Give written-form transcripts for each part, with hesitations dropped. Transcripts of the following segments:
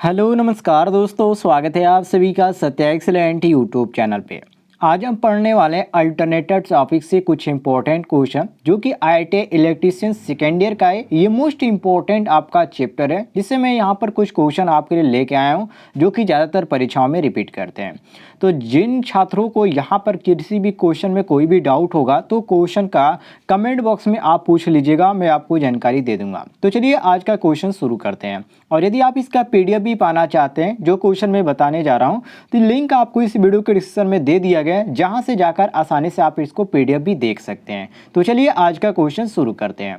Hello नमस्कार दोस्तों, स्वागत है आप सभी का सत्या एक्सीलेंट यूट्यूब चैनल पे। आज हम पढ़ने वाले हैं अल्टरनेटेड टॉपिक से कुछ इंपॉर्टेंट क्वेश्चन जो कि आईआईटी इलेक्ट्रीशियन सेकेंड ईयर का है। ये मोस्ट इंपॉर्टेंट आपका चैप्टर है जिससे मैं यहाँ पर कुछ क्वेश्चन आपके लिए लेके आया हूँ जो कि ज़्यादातर परीक्षाओं में रिपीट करते हैं। तो जिन छात्रों को यहाँ पर किसी भी क्वेश्चन में कोई भी डाउट होगा तो क्वेश्चन का कमेंट बॉक्स में आप पूछ लीजिएगा, मैं आपको जानकारी दे दूंगा। तो चलिए आज का क्वेश्चन शुरू करते हैं। और यदि आप इसका पीडीएफ भी पाना चाहते हैं जो क्वेश्चन मैं बताने जा रहा हूं, तो लिंक आपको इस वीडियो के डिस्क्रिप्शन में दे दिया गया है, जहां से जाकर आसानी से आप इसको पीडीएफ भी देख सकते हैं। तो चलिए आज का क्वेश्चन शुरू करते हैं,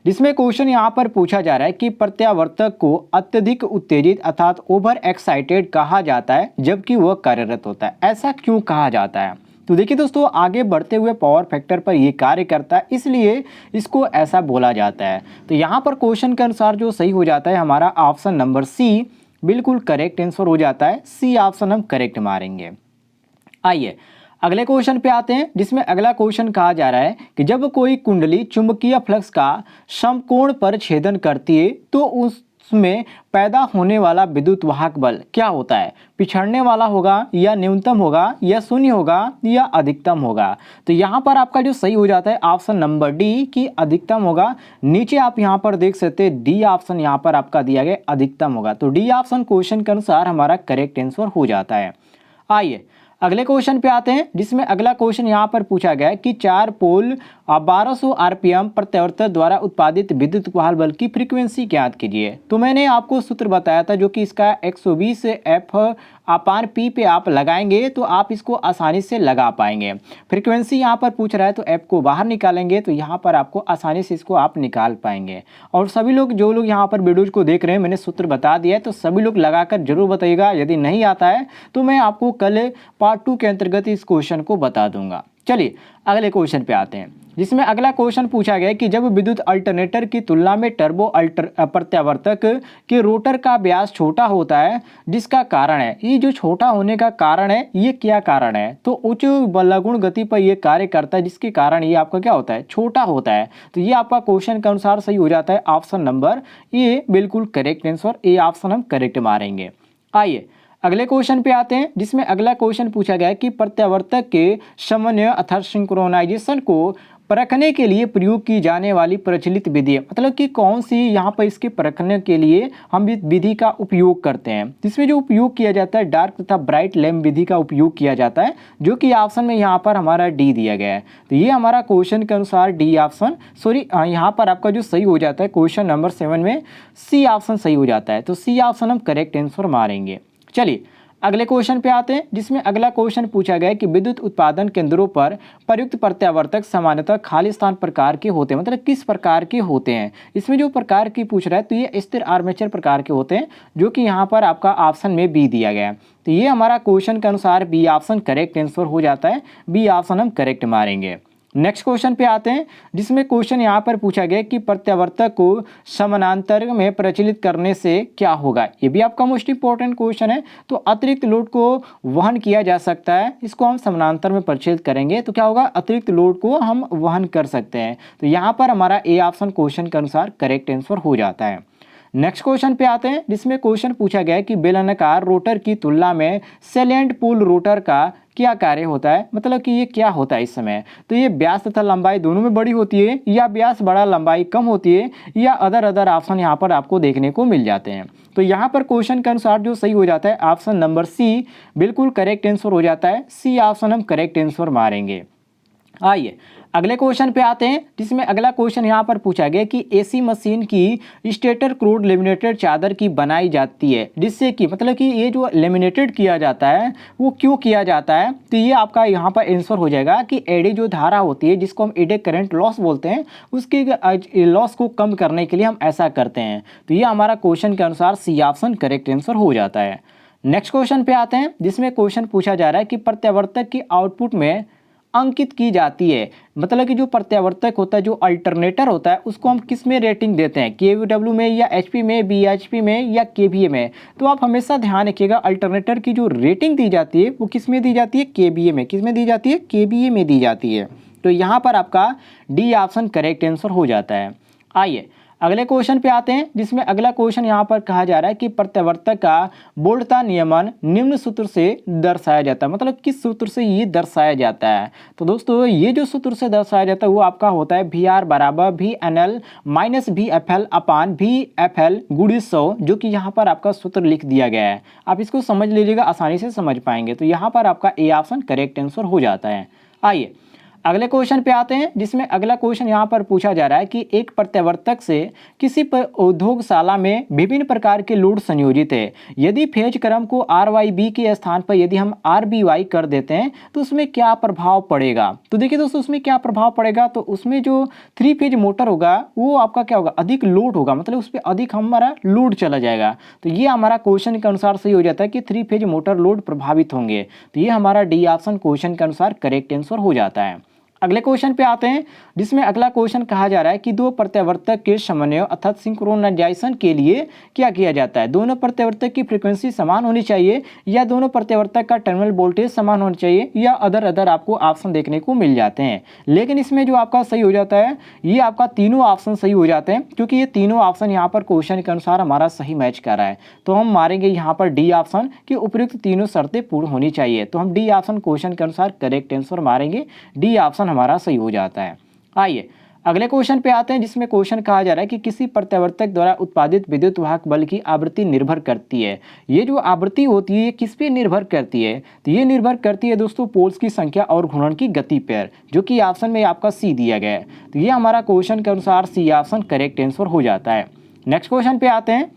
जिसमें क्वेश्चन यहाँ पर पूछा जा रहा है कि प्रत्यावर्तक को अत्यधिक उत्तेजित अर्थात ओवर एक्साइटेड कहा जाता है जबकि वह कार्यरत होता है। ऐसा क्यों कहा जाता है? तो देखिए दोस्तों, आगे बढ़ते हुए पावर फैक्टर पर ये कार्य करता है, इसलिए इसको ऐसा बोला जाता है। तो यहाँ पर क्वेश्चन के अनुसार जो सही हो जाता है हमारा ऑप्शन नंबर सी बिल्कुल करेक्ट आंसर हो जाता है। सी ऑप्शन हम करेक्ट मारेंगे। आइए अगले क्वेश्चन पे आते हैं, जिसमें अगला क्वेश्चन कहा जा रहा है कि जब कोई कुंडली चुंबकीय फ्लक्स का समकोण पर छेदन करती है तो उसमें पैदा होने वाला विद्युत वाहक बल क्या होता है? पिछड़ने वाला होगा या न्यूनतम होगा या शून्य होगा या अधिकतम होगा? तो यहाँ पर आपका जो सही हो जाता है ऑप्शन नंबर डी कि अधिकतम होगा। नीचे आप यहाँ पर देख सकते हैं डी ऑप्शन यहाँ पर आपका दिया गया अधिकतम होगा। तो डी ऑप्शन क्वेश्चन के अनुसार हमारा करेक्ट आंसर हो जाता है। आइए अगले क्वेश्चन पे आते हैं, जिसमें अगला क्वेश्चन यहाँ पर पूछा गया है कि 4 पोल 1200 आरपीएम प्रत्यावर्तक द्वारा उत्पादित विद्युत वाहक बल की फ्रीक्वेंसी ज्ञात कीजिए। तो मैंने आपको सूत्र बताया था जो कि इसका 120 एफ अपान पी पे आप लगाएंगे तो आप इसको आसानी से लगा पाएंगे। फ्रीक्वेंसी यहाँ पर पूछ रहा है तो एफ को बाहर निकालेंगे तो यहाँ पर आपको आसानी से इसको आप निकाल पाएंगे। और सभी लोग जो लोग यहाँ पर वीडियोज को देख रहे हैं, मैंने सूत्र बता दिया है, तो सभी लोग लगाकर जरूर बताइएगा। यदि नहीं आता है तो मैं आपको कल पार्ट 2 के अंतर्गत इस क्वेश्चन को बता दूंगा। चलिए अगले क्वेश्चन पे आते हैं, जिसमें अगला क्वेश्चन पूछा गया कि जब विद्युत अल्टरनेटर की तुलना में टर्बो प्रत्यावर्तक के रोटर का व्यास छोटा होता है, जिसका कारण है, ये जो छोटा होने का कारण है ये क्या कारण है? तो उच्च बलगुण गति पर ये कार्य करता है, जिसके कारण ये आपका क्या होता है? छोटा होता है। तो ये आपका क्वेश्चन के अनुसार सही हो जाता है ऑप्शन नंबर ए बिल्कुल करेक्ट आंसर। ए ऑप्शन हम करेक्ट मारेंगे। आइए अगले क्वेश्चन पे आते हैं, जिसमें अगला क्वेश्चन पूछा गया है कि प्रत्यावर्तक के समन्वय अर्थात सिंक्रोनाइजेशन को परखने के लिए प्रयोग की जाने वाली प्रचलित विधि है, मतलब कि कौन सी यहाँ पर इसके परखने के लिए हम इस विधि का उपयोग करते हैं। जिसमें जो उपयोग किया जाता है डार्क तथा ब्राइट लैम्प विधि का उपयोग किया जाता है, जो कि ऑप्शन में यहाँ पर हमारा डी दिया गया है। तो ये हमारा क्वेश्चन के अनुसार डी ऑप्शन यहाँ पर आपका जो सही हो जाता है क्वेश्चन नंबर 7 में सी ऑप्शन सही हो जाता है। तो सी ऑप्शन हम करेक्ट आंसर मारेंगे। चलिए अगले क्वेश्चन पे आते हैं, जिसमें अगला क्वेश्चन पूछा गया है कि विद्युत उत्पादन केंद्रों पर प्रयुक्त प्रत्यावर्तक सामान्यतः खाली स्थान प्रकार के होते हैं, मतलब किस प्रकार के होते हैं। इसमें जो प्रकार की पूछ रहा है तो ये स्थिर आर्मेचर प्रकार के होते हैं, जो कि यहाँ पर आपका ऑप्शन में बी दिया गया है। तो ये हमारा क्वेश्चन के अनुसार बी ऑप्शन करेक्ट आंसर हो जाता है। बी ऑप्शन हम करेक्ट मारेंगे। नेक्स्ट क्वेश्चन पे आते हैं, जिसमें क्वेश्चन यहाँ पर पूछा गया कि प्रत्यावर्तक को समानांतर में प्रचलित करने से क्या होगा। ये भी आपका मोस्ट इंपॉर्टेंट क्वेश्चन है। तो अतिरिक्त लोड को वहन किया जा सकता है, इसको हम समानांतर में प्रचलित करेंगे तो क्या होगा? अतिरिक्त लोड को हम वहन कर सकते हैं। तो यहाँ पर हमारा ए ऑप्शन क्वेश्चन के अनुसार करेक्ट आंसर हो जाता है। नेक्स्ट क्वेश्चन पे आते हैं, जिसमें क्वेश्चन पूछा गया है कि बेलनाकार रोटर की तुलना में सैलिएंट पूल रोटर का क्या कार्य होता है, मतलब कि ये क्या होता है इस समय। तो ये व्यास तथा लंबाई दोनों में बड़ी होती है, या व्यास बड़ा लंबाई कम होती है, या अदर ऑप्शन यहाँ पर आपको देखने को मिल जाते हैं। तो यहाँ पर क्वेश्चन के अनुसार जो सही हो जाता है ऑप्शन नंबर सी बिल्कुल करेक्ट आंसर हो जाता है। सी ऑप्शन हम करेक्ट आंसर मारेंगे। आइए अगले क्वेश्चन पे आते हैं, जिसमें अगला क्वेश्चन यहाँ पर पूछा गया कि एसी मशीन की स्टेटर क्रूड लेमिनेटेड चादर की बनाई जाती है, जिससे कि मतलब कि ये जो लेमिनेटेड किया जाता है वो क्यों किया जाता है। तो ये आपका यहाँ पर आंसर हो जाएगा कि एडी जो धारा होती है, जिसको हम एडी करंट लॉस बोलते हैं, उसके लॉस को कम करने के लिए हम ऐसा करते हैं। तो ये हमारा क्वेश्चन के अनुसार सी ऑप्शन करेक्ट आंसर हो जाता है। नेक्स्ट क्वेश्चन पे आते हैं, जिसमें क्वेश्चन पूछा जा रहा है कि प्रत्यावर्तक की आउटपुट में अंकित की जाती है, मतलब कि जो प्रत्यावर्तक होता है, जो अल्टरनेटर होता है, उसको हम किस में रेटिंग देते हैं? केवीडब्ल्यू में या एचपी में, बीएचपी में या केवीए में। तो आप हमेशा ध्यान रखिएगा अल्टरनेटर की जो रेटिंग दी जाती है वो किस में दी जाती है? केवीए में। किस में दी जाती है? केवीए में दी जाती है। तो यहाँ पर आपका डी ऑप्शन करेक्ट आंसर हो जाता है। आइए अगले क्वेश्चन पे आते हैं, जिसमें अगला क्वेश्चन यहाँ पर कहा जा रहा है कि प्रत्यावर्तक का बोल्ट्जमान नियमन निम्न सूत्र से दर्शाया जाता है। मतलब किस सूत्र से ये दर्शाया जाता है? तो दोस्तों ये जो सूत्र से दर्शाया जाता है वो आपका होता है VR बराबर VNL माइनस VFL अपान VFL गुणित 100, जो कि यहाँ पर आपका सूत्र लिख दिया गया है। आप इसको समझ लीजिएगा, आसानी से समझ पाएंगे। तो यहाँ पर आपका ए ऑप्शन करेक्ट आंसर हो जाता है। आइए अगले क्वेश्चन पे आते हैं, जिसमें अगला क्वेश्चन यहाँ पर पूछा जा रहा है कि एक प्रत्यावर्तक से किसी उद्योगशाला में विभिन्न प्रकार के लोड संयोजित है। यदि फेज क्रम को RYB के स्थान पर यदि हम RBY कर देते हैं तो उसमें क्या प्रभाव पड़ेगा? तो देखिए दोस्तों, उसमें क्या प्रभाव पड़ेगा, तो उसमें जो 3 फेज मोटर होगा वो आपका क्या होगा, अधिक लोड होगा। मतलब उस पर अधिक हमारा लोड चला जाएगा। तो ये हमारा क्वेश्चन के अनुसार सही हो जाता है कि 3 फेज मोटर लोड प्रभावित होंगे। तो ये हमारा डी ऑप्शन क्वेश्चन के अनुसार करेक्ट आंसर हो जाता है। अगले क्वेश्चन पे आते हैं, जिसमें अगला क्वेश्चन कहा जा रहा है कि दो प्रत्यावर्तक के समन्वय अर्थात सिंक्रोनाइजेशन के लिए क्या किया जाता है? दोनों प्रत्यावर्तक की फ्रीक्वेंसी समान होनी चाहिए, या दोनों प्रत्यावर्तक का टर्मिनल वोल्टेज समान होना चाहिए, या अदर आपको ऑप्शन देखने को मिल जाते हैं। लेकिन इसमें जो आपका सही हो जाता है, ये आपका तीनों ऑप्शन सही हो जाते हैं, क्योंकि ये तीनों ऑप्शन यहाँ पर क्वेश्चन के अनुसार हमारा सही मैच कर रहा है। तो हम मारेंगे यहाँ पर डी ऑप्शन कि उपयुक्त तीनों शर्तें पूर्ण होनी चाहिए। तो हम डी ऑप्शन क्वेश्चन के अनुसार करेक्ट आंसर मारेंगे, डी ऑप्शन हमारा सही हो जाता है। आइए अगले क्वेश्चन पे आते हैं, जिसमें क्वेश्चन कहा जा रहा है कि किसी प्रत्यावर्तक द्वारा उत्पादित विद्युत वाहक बल की आवृत्ति निर्भर करती है। ये जो आवृत्ति होती है ये किस पे निर्भर करती है? तो ये निर्भर करती है दोस्तों पोल्स की संख्या और घूर्णन की गति पर, जो कि ऑप्शन में आपका सी दिया गया है। तो ये हमारा क्वेश्चन के अनुसार सी ऑप्शन करेक्ट आंसर हो जाता है। नेक्स्ट क्वेश्चन पे आते हैं,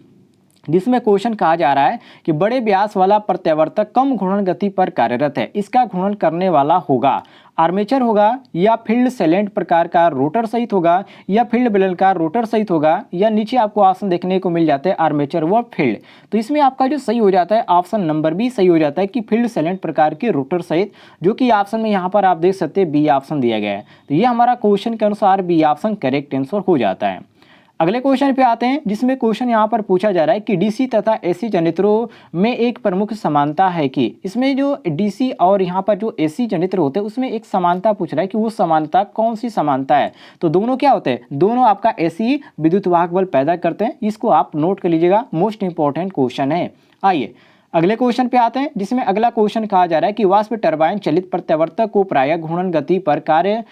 जिसमें क्वेश्चन कहा जा रहा है कि बड़े व्यास वाला प्रत्यावर्तक कम घूर्णन गति पर कार्यरत है। इसका घूर्णन करने वाला होगा आर्मेचर होगा, या फील्ड सैलेंट प्रकार का रोटर सहित होगा, या फील्ड बेलनाकार रोटर सहित होगा, या नीचे आपको ऑप्शन देखने को मिल जाते हैं आर्मेचर व फील्ड। तो इसमें आपका जो सही हो जाता है ऑप्शन नंबर बी सही हो जाता है कि फील्ड सैलेंट प्रकार के रोटर सहित, जो कि ऑप्शन में यहाँ पर आप देख सकते हैं बी ऑप्शन दिया गया है। तो ये हमारा क्वेश्चन के अनुसार बी ऑप्शन करेक्ट आंसर हो जाता है। अगले क्वेश्चन पे आते हैं, जिसमें क्वेश्चन यहाँ पर पूछा जा रहा है कि डीसी तथा एसी जनरेटरों में एक प्रमुख समानता है कि इसमें जो डीसी और यहाँ पर जो एसी जनरेटर होते हैं उसमें एक समानता पूछ रहा है कि वो समानता कौन सी समानता है? तो दोनों क्या होते हैं? दोनों आपका एसी विद्युत वाहक बल पैदा करते हैं। इसको आप नोट कर लीजिएगा, मोस्ट इंपॉर्टेंट क्वेश्चन है। आइए अगले क्वेश्चन पे आते हैं, जिसमें अगला क्वेश्चन कहा जा रहा है कि वाष्प टरबाइन चलित प्रत्यावर्तक को प्रायः घूर्णन गति पर कार्य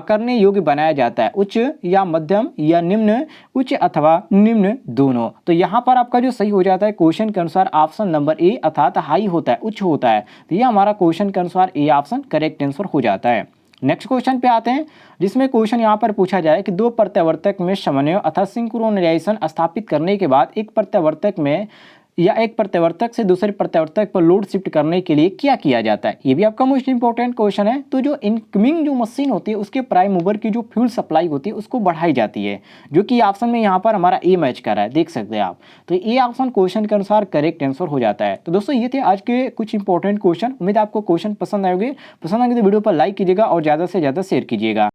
करने योग्य बनाया जाता है। उच्च या मध्यम या निम्न, उच्च अथवा निम्न दोनों। तो यहाँ पर आपका जो सही हो जाता है क्वेश्चन के अनुसार ऑप्शन नंबर ए अर्थात हाई होता है, उच्च होता है। तो ये हमारा क्वेश्चन के अनुसार ए ऑप्शन करेक्ट आंसर हो जाता है। नेक्स्ट क्वेश्चन पे आते हैं, जिसमें क्वेश्चन यहाँ पर पूछा जाए कि दो प्रत्यावर्तक में समन्वय अर्थात सिंक्रोनाइजेशन स्थापित करने के बाद एक प्रत्यावर्तक में या एक प्रत्यावर्तक से दूसरे प्रत्यावर्तक पर लोड शिफ्ट करने के लिए क्या किया जाता है? ये भी आपका मोस्ट इंपॉर्टेंट क्वेश्चन है। तो जो इनकमिंग जो मशीन होती है उसके प्राइम मूवर की जो फ्यूल सप्लाई होती है उसको बढ़ाई जाती है, जो कि ऑप्शन में यहाँ पर हमारा ए मैच कर रहा है, देख सकते हैं आप। तो ये ऑप्शन क्वेश्चन के अनुसार करेक्ट आंसर हो जाता है। तो दोस्तों ये थे आज के कुछ इंपॉर्टेंट क्वेश्चन। उम्मीद है आपको क्वेश्चन पसंद आएंगे। पसंद आएंगे तो वीडियो पर लाइक कीजिएगा और ज़्यादा से ज़्यादा शेयर कीजिएगा।